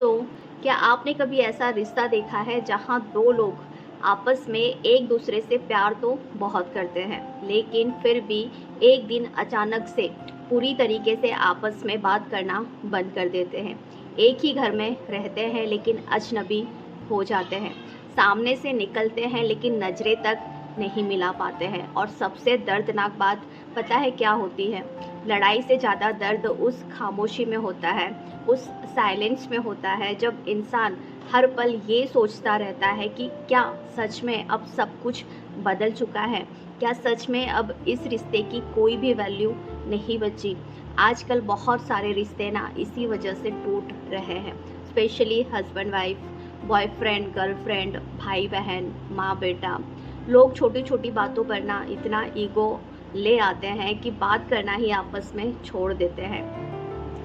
तो क्या आपने कभी ऐसा रिश्ता देखा है जहाँ दो लोग आपस में एक दूसरे से प्यार तो बहुत करते हैं, लेकिन फिर भी एक दिन अचानक से पूरी तरीके से आपस में बात करना बंद कर देते हैं। एक ही घर में रहते हैं लेकिन अजनबी हो जाते हैं। सामने से निकलते हैं लेकिन नज़रें तक नहीं मिला पाते हैं। और सबसे दर्दनाक बात पता है क्या होती है? लड़ाई से ज़्यादा दर्द उस खामोशी में होता है, उस साइलेंस में होता है, जब इंसान हर पल ये सोचता रहता है कि क्या सच में अब सब कुछ बदल चुका है? क्या सच में अब इस रिश्ते की कोई भी वैल्यू नहीं बची? आजकल बहुत सारे रिश्ते ना इसी वजह से टूट रहे हैं, specially husband wife, boyfriend girlfriend, भाई बहन, माँ बेटा। लोग छोटी छोटी बातों पर ना इतना ईगो ले आते हैं कि बात करना ही आपस में छोड़ देते हैं।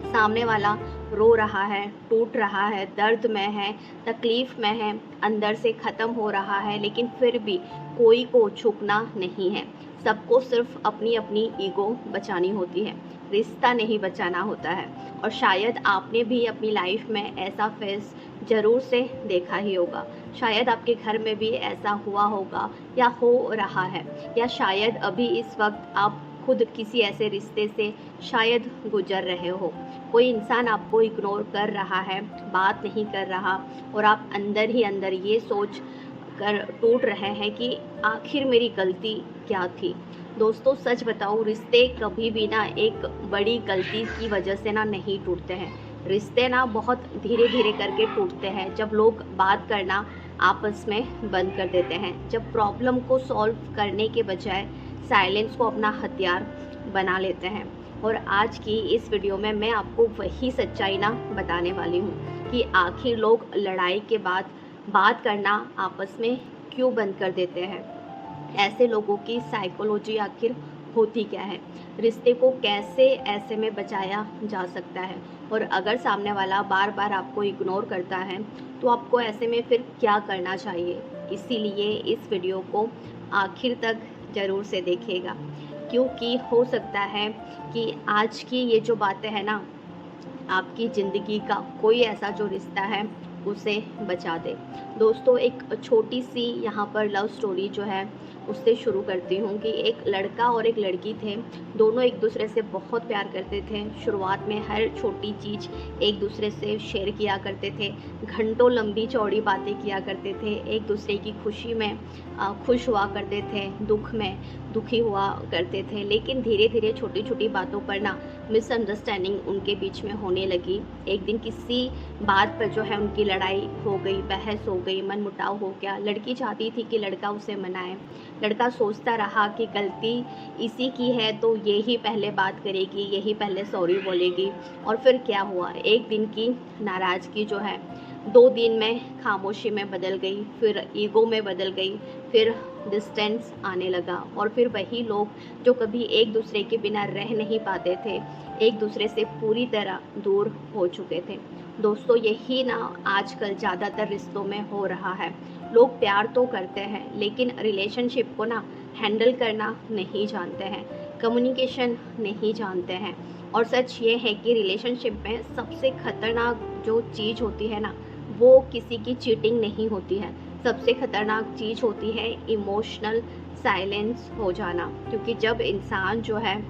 सामने वाला रो रहा है, टूट रहा है, दर्द में है, तकलीफ़ में है, अंदर से ख़त्म हो रहा है, लेकिन फिर भी कोई को झुकना नहीं है। सबको सिर्फ अपनी अपनी ईगो बचानी होती है, रिश्ता नहीं बचाना होता है। और शायद आपने भी अपनी लाइफ में ऐसा फेस ज़रूर से देखा ही होगा। शायद आपके घर में भी ऐसा हुआ होगा या हो रहा है, या शायद अभी इस वक्त आप खुद किसी ऐसे रिश्ते से शायद गुजर रहे हो। कोई इंसान आपको इग्नोर कर रहा है, बात नहीं कर रहा, और आप अंदर ही अंदर ये सोच कर टूट रहे हैं कि आखिर मेरी गलती क्या थी। दोस्तों सच बताऊं, रिश्ते कभी भी ना एक बड़ी गलती की वजह से ना नहीं टूटते हैं। रिश्ते ना बहुत धीरे धीरे करके टूटते हैं जब लोग बात करना आपस में बंद कर देते हैं, जब प्रॉब्लम को सॉल्व करने के बजाय साइलेंस को अपना हथियार बना लेते हैं। और आज की इस वीडियो में मैं आपको वही सच्चाई ना बताने वाली हूँ कि आखिर लोग लड़ाई के बाद बात करना आपस में क्यों बंद कर देते हैं। ऐसे लोगों की साइकोलॉजी आखिर होती क्या है, रिश्ते को कैसे ऐसे में बचाया जा सकता है, और अगर सामने वाला बार बार आपको इग्नोर करता है तो आपको ऐसे में फिर क्या करना चाहिए। इसीलिए इस वीडियो को आखिर तक ज़रूर से देखिएगा, क्योंकि हो सकता है कि आज की ये जो बातें हैं ना, आपकी ज़िंदगी का कोई ऐसा जो रिश्ता है उसे बचा दे। दोस्तों एक छोटी सी यहाँ पर लव स्टोरी जो है उससे शुरू करती हूँ कि एक लड़का और एक लड़की थे। दोनों एक दूसरे से बहुत प्यार करते थे। शुरुआत में हर छोटी चीज़ एक दूसरे से शेयर किया करते थे, घंटों लंबी चौड़ी बातें किया करते थे, एक दूसरे की खुशी में खुश हुआ करते थे, दुख में दुखी हुआ करते थे। लेकिन धीरे धीरे छोटी छोटी बातों पर ना मिसअंडरस्टैंडिंग उनके बीच में होने लगी। एक दिन किसी बात पर जो है उनकी लड़ाई हो गई, बहस हो गई, मनमुटाव हो गया। लड़की चाहती थी कि लड़का उसे मनाए, लड़का सोचता रहा कि गलती इसी की है तो ये ही पहले बात करेगी, यही पहले सॉरी बोलेगी। और फिर क्या हुआ, एक दिन की नाराज़गी जो है 2 दिन में खामोशी में बदल गई, फिर ईगो में बदल गई, फिर डिस्टेंस आने लगा। और फिर वही लोग जो कभी एक दूसरे के बिना रह नहीं पाते थे, एक दूसरे से पूरी तरह दूर हो चुके थे। दोस्तों यही ना आजकल ज़्यादातर रिश्तों में हो रहा है। लोग प्यार तो करते हैं लेकिन रिलेशनशिप को ना हैंडल करना नहीं जानते हैं, कम्युनिकेशन नहीं जानते हैं। और सच ये है कि रिलेशनशिप में सबसे खतरनाक जो चीज़ होती है ना, वो किसी की चीटिंग नहीं होती है। सबसे खतरनाक चीज़ होती है इमोशनल साइलेंस हो जाना। क्योंकि जब इंसान जो है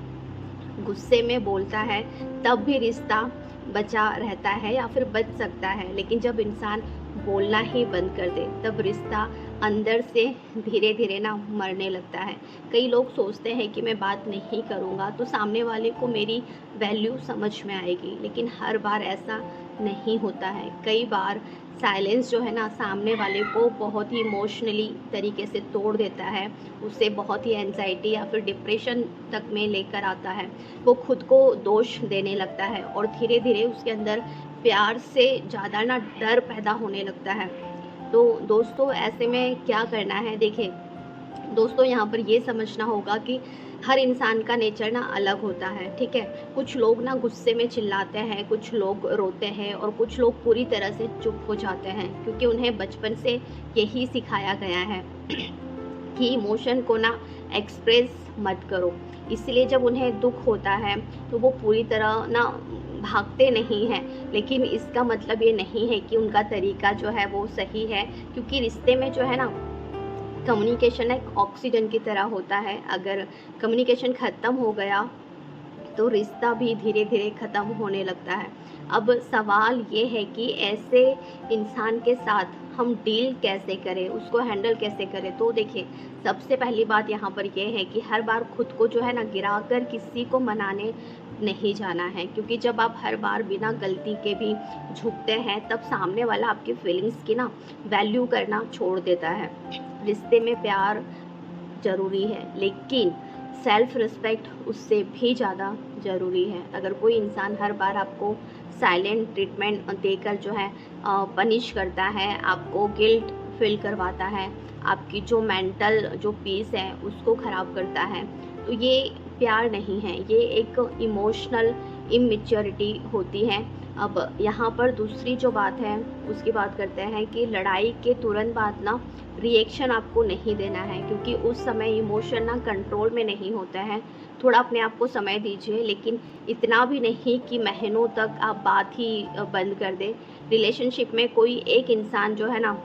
गुस्से में बोलता है तब भी रिश्ता बचा रहता है या फिर बच सकता है, लेकिन जब इंसान बोलना ही बंद कर दे तब रिश्ता अंदर से धीरे धीरे ना मरने लगता है। कई लोग सोचते हैं कि मैं बात नहीं करूँगा तो सामने वाले को मेरी वैल्यू समझ में आएगी, लेकिन हर बार ऐसा नहीं होता है। कई बार साइलेंस जो है ना सामने वाले को बहुत ही इमोशनली तरीके से तोड़ देता है, उसे बहुत ही एंजाइटी या फिर डिप्रेशन तक में लेकर आता है। वो खुद को दोष देने लगता है और धीरे धीरे उसके अंदर प्यार से ज़्यादा ना डर पैदा होने लगता है। तो दोस्तों ऐसे में क्या करना है, देखिए दोस्तों यहाँ पर ये समझना होगा कि हर इंसान का नेचर ना अलग होता है, ठीक है। कुछ लोग ना गुस्से में चिल्लाते हैं, कुछ लोग रोते हैं, और कुछ लोग पूरी तरह से चुप हो जाते हैं, क्योंकि उन्हें बचपन से यही सिखाया गया है कि इमोशन को ना एक्सप्रेस मत करो। इसलिए जब उन्हें दुख होता है तो वो पूरी तरह ना भागते नहीं हैं, लेकिन इसका मतलब ये नहीं है कि उनका तरीका जो है वो सही है, क्योंकि रिश्ते में जो है ना, कम्युनिकेशन एक ऑक्सीजन की तरह होता है। अगर कम्युनिकेशन ख़त्म हो गया तो रिश्ता भी धीरे धीरे ख़त्म होने लगता है। अब सवाल ये है कि ऐसे इंसान के साथ हम डील कैसे करें, उसको हैंडल कैसे करें। तो देखिए, सबसे पहली बात यहाँ पर ये है कि हर बार खुद को जो है ना गिराकर किसी को मनाने नहीं जाना है, क्योंकि जब आप हर बार बिना गलती के भी झुकते हैं तब सामने वाला आपकी फीलिंग्स की ना वैल्यू करना छोड़ देता है। रिश्ते में प्यार ज़रूरी है, लेकिन सेल्फ रिस्पेक्ट उससे भी ज़्यादा ज़रूरी है। अगर कोई इंसान हर बार आपको साइलेंट ट्रीटमेंट देकर जो है पनिश करता है, आपको गिल्ट फील करवाता है, आपकी जो मेंटल जो पीस है उसको ख़राब करता है, तो ये प्यार नहीं है, ये एक इमोशनल इमैच्योरिटी होती है। अब यहाँ पर दूसरी जो बात है उसकी बात करते हैं कि लड़ाई के तुरंत बाद ना रिएक्शन आपको नहीं देना है, क्योंकि उस समय इमोशन ना कंट्रोल में नहीं होता है। थोड़ा अपने आप को समय दीजिए, लेकिन इतना भी नहीं कि महीनों तक आप बात ही बंद कर दें। रिलेशनशिप में कोई एक इंसान जो है ना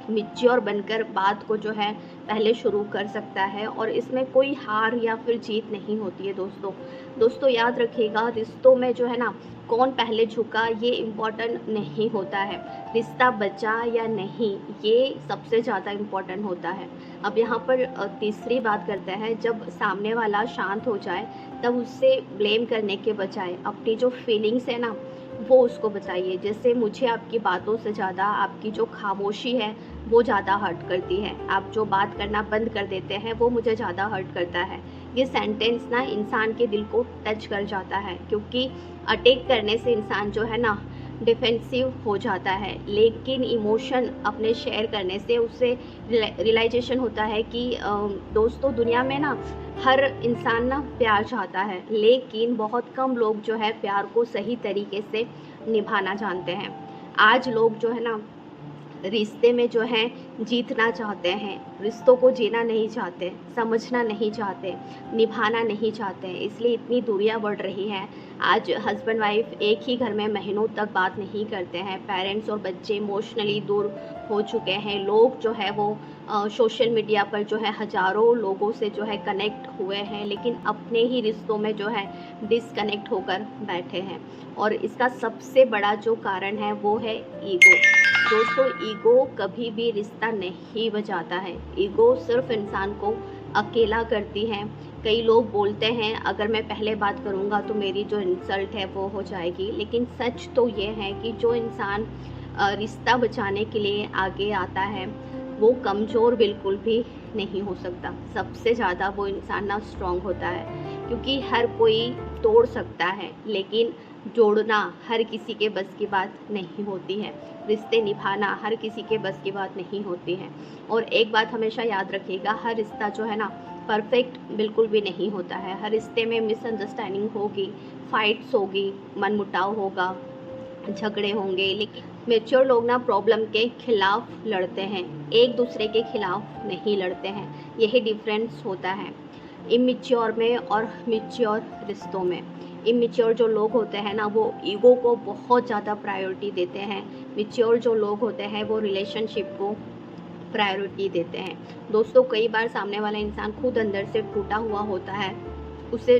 मैच्योर बनकर बात को जो है पहले शुरू कर सकता है, और इसमें कोई हार या फिर जीत नहीं होती है। दोस्तों याद रखिएगा, रिश्तों में जो है ना कौन पहले झुका ये इम्पोर्टेंट नहीं होता है, रिश्ता बचा या नहीं ये सबसे ज़्यादा इम्पोर्टेंट होता है। अब यहाँ पर तीसरी बात करते हैं, जब सामने वाला शांत हो जाए तब उससे ब्लेम करने के बजाय अपनी जो फीलिंग्स है ना वो उसको बताइए। जैसे, मुझे आपकी बातों से ज़्यादा आपकी जो खामोशी है वो ज़्यादा हर्ट करती है, आप जो बात करना बंद कर देते हैं वो मुझे ज़्यादा हर्ट करता है। ये सेंटेंस ना इंसान के दिल को टच कर जाता है, क्योंकि अटैक करने से इंसान जो है ना डिफेंसिव हो जाता है, लेकिन इमोशन अपने शेयर करने से उससे रियलाइजेशन होता है कि दोस्तों, दुनिया में ना हर इंसान ना प्यार चाहता है, लेकिन बहुत कम लोग जो है प्यार को सही तरीके से निभाना जानते हैं। आज लोग जो है ना रिश्ते में जो है जीतना चाहते हैं, रिश्तों को जीना नहीं चाहते, समझना नहीं चाहते, निभाना नहीं चाहते, इसलिए इतनी दूरियां बढ़ रही हैं। आज हस्बैंड वाइफ एक ही घर में महीनों तक बात नहीं करते हैं, पेरेंट्स और बच्चे इमोशनली दूर हो चुके हैं, लोग जो है वो सोशल मीडिया पर जो है हज़ारों लोगों से जो है कनेक्ट हुए हैं, लेकिन अपने ही रिश्तों में जो है डिसकनेक्ट होकर बैठे हैं। और इसका सबसे बड़ा जो कारण है वो है ईगो। दोस्तों, ईगो कभी भी रिश्ता नहीं बचाता है, ईगो सिर्फ इंसान को अकेला करती है। कई लोग बोलते हैं अगर मैं पहले बात करूंगा तो मेरी जो इंसल्ट है वो हो जाएगी, लेकिन सच तो ये है कि जो इंसान रिश्ता बचाने के लिए आगे आता है वो कमज़ोर बिल्कुल भी नहीं हो सकता। सबसे ज़्यादा वो इंसान ना स्ट्रांग होता है, क्योंकि हर कोई तोड़ सकता है, लेकिन जोड़ना हर किसी के बस की बात नहीं होती है। रिश्ते निभाना हर किसी के बस की बात नहीं होती है। और एक बात हमेशा याद रखिएगा, हर रिश्ता जो है ना परफेक्ट बिल्कुल भी नहीं होता है। हर रिश्ते में मिसअंडरस्टैंडिंग होगी, फाइट्स होगी, मनमुटाव होगा, झगड़े होंगे, लेकिन मैच्योर लोग ना प्रॉब्लम के खिलाफ लड़ते हैं, एक दूसरे के खिलाफ नहीं लड़ते हैं। यही डिफरेंस होता है इमेच्योर में और मैच्योर रिश्तों में। इमेच्योर जो लोग होते हैं ना वो ईगो को बहुत ज़्यादा प्रायोरिटी देते हैं, मैच्योर जो लोग होते हैं वो रिलेशनशिप को प्रायोरिटी देते हैं। दोस्तों, कई बार सामने वाला इंसान खुद अंदर से टूटा हुआ होता है, उसे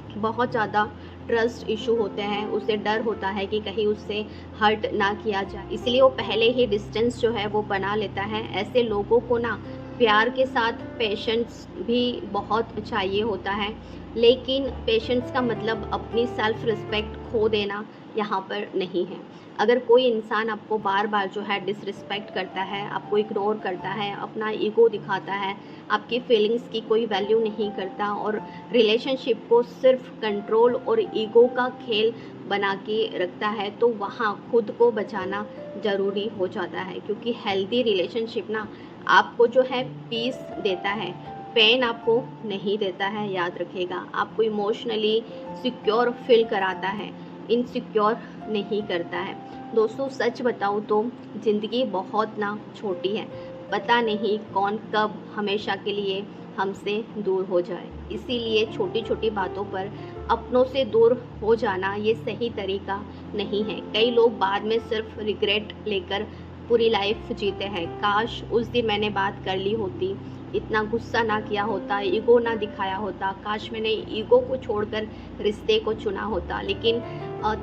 बहुत ज़्यादा ट्रस्ट इशू होते हैं, उसे डर होता है कि कहीं उससे हर्ट ना किया जाए, इसलिए वो पहले ही डिस्टेंस जो है वो बना लेता है। ऐसे लोगों को ना प्यार के साथ पेशेंस भी बहुत चाहिए होता है, लेकिन पेशेंस का मतलब अपनी सेल्फ रिस्पेक्ट खो देना यहाँ पर नहीं है। अगर कोई इंसान आपको बार बार जो है डिसरिस्पेक्ट करता है, आपको इग्नोर करता है, अपना ईगो दिखाता है, आपकी फीलिंग्स की कोई वैल्यू नहीं करता और रिलेशनशिप को सिर्फ कंट्रोल और ईगो का खेल बना के रखता है, तो वहाँ खुद को बचाना ज़रूरी हो जाता है। क्योंकि हेल्दी रिलेशनशिप ना आपको जो है पीस देता है, पेन आपको नहीं देता है। याद रखिएगा, आपको इमोशनली सिक्योर फील कराता है, इनसिक्योर नहीं करता है। दोस्तों, सच बताऊँ तो ज़िंदगी बहुत ना छोटी है, पता नहीं कौन कब हमेशा के लिए हमसे दूर हो जाए। इसीलिए छोटी छोटी बातों पर अपनों से दूर हो जाना ये सही तरीका नहीं है। कई लोग बाद में सिर्फ रिग्रेट लेकर पूरी लाइफ जीते हैं। काश उस दिन मैंने बात कर ली होती, इतना गुस्सा ना किया होता, ईगो ना दिखाया होता, काश मैंने ईगो को छोड़कर रिश्ते को चुना होता। लेकिन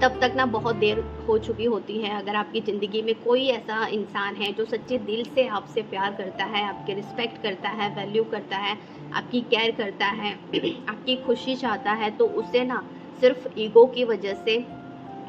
तब तक ना बहुत देर हो चुकी होती है। अगर आपकी ज़िंदगी में कोई ऐसा इंसान है जो सच्चे दिल से आपसे प्यार करता है, आपकी रिस्पेक्ट करता है, वैल्यू करता है, आपकी केयर करता है, आपकी खुशी चाहता है, तो उसे ना सिर्फ ईगो की वजह से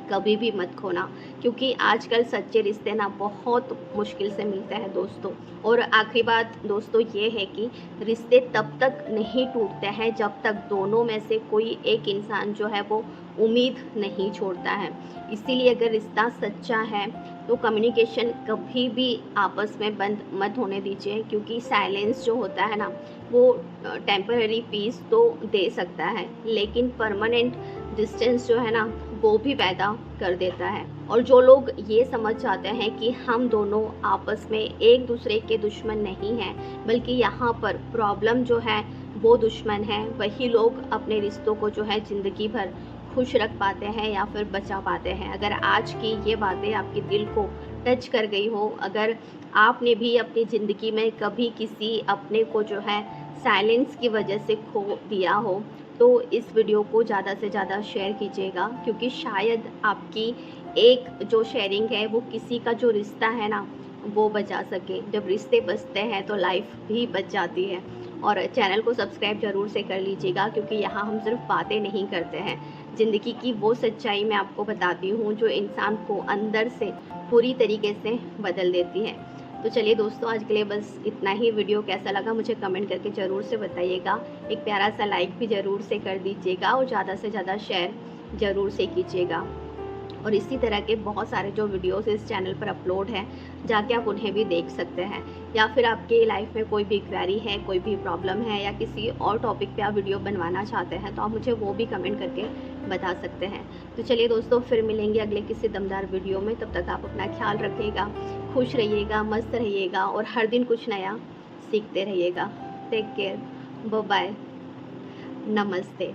कभी भी मत खोना, क्योंकि आजकल सच्चे रिश्ते ना बहुत मुश्किल से मिलते हैं दोस्तों। और आखिरी बात दोस्तों ये है कि रिश्ते तब तक नहीं टूटते हैं जब तक दोनों में से कोई एक इंसान जो है वो उम्मीद नहीं छोड़ता है। इसीलिए अगर रिश्ता सच्चा है तो कम्युनिकेशन कभी भी आपस में बंद मत होने दीजिए, क्योंकि साइलेंस जो होता है ना वो टेम्पररी पीस तो दे सकता है, लेकिन परमानेंट डिस्टेंस जो है ना वो भी पैदा कर देता है। और जो लोग ये समझ जाते हैं कि हम दोनों आपस में एक दूसरे के दुश्मन नहीं हैं, बल्कि यहाँ पर प्रॉब्लम जो है वो दुश्मन है, वही लोग अपने रिश्तों को जो है ज़िंदगी भर खुश रख पाते हैं या फिर बचा पाते हैं। अगर आज की ये बातें आपके दिल को टच कर गई हो, अगर आपने भी अपनी ज़िंदगी में कभी किसी अपने को जो है साइलेंस की वजह से खो दिया हो, तो इस वीडियो को ज़्यादा से ज़्यादा शेयर कीजिएगा, क्योंकि शायद आपकी एक जो शेयरिंग है वो किसी का जो रिश्ता है ना वो बचा सके। जब रिश्ते बचते हैं तो लाइफ भी बच जाती है। और चैनल को सब्सक्राइब ज़रूर से कर लीजिएगा, क्योंकि यहाँ हम सिर्फ बातें नहीं करते हैं, ज़िंदगी की वो सच्चाई मैं आपको बताती हूँ जो इंसान को अंदर से पूरी तरीके से बदल देती है। तो चलिए दोस्तों, आज के लिए बस इतना ही। वीडियो कैसा लगा मुझे कमेंट करके ज़रूर से बताइएगा। एक प्यारा सा लाइक भी ज़रूर से कर दीजिएगा और ज़्यादा से ज़्यादा शेयर ज़रूर से कीजिएगा। और इसी तरह के बहुत सारे जो वीडियोस इस चैनल पर अपलोड हैं, जाके आप उन्हें भी देख सकते हैं। या फिर आपके लाइफ में कोई भी क्वेरी है, कोई भी प्रॉब्लम है, या किसी और टॉपिक पे आप वीडियो बनवाना चाहते हैं, तो आप मुझे वो भी कमेंट करके बता सकते हैं। तो चलिए दोस्तों, फिर मिलेंगे अगले किसी दमदार वीडियो में। तब तक आप अपना ख्याल रखिएगा, खुश रहिएगा, मस्त रहिएगा और हर दिन कुछ नया सीखते रहिएगा। टेक केयर, बाय बाय, नमस्ते।